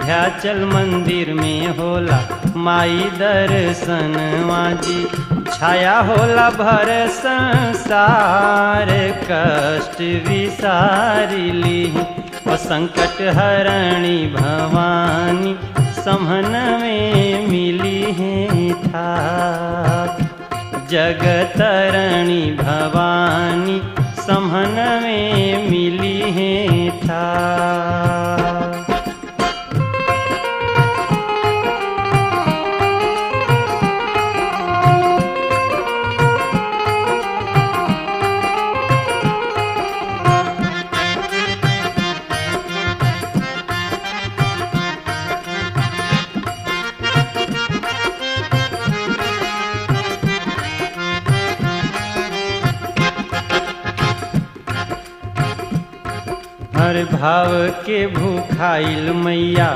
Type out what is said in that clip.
विंध्याचल मंदिर में होला माई दर्शनवा जी। छाया होला भर संसार कष्ट विसारिली और संकट हरणी भवानी समहन में मिली है था। जगतरणी भवानी समहन में मिली है था। हर भाव के भूखाइल मैया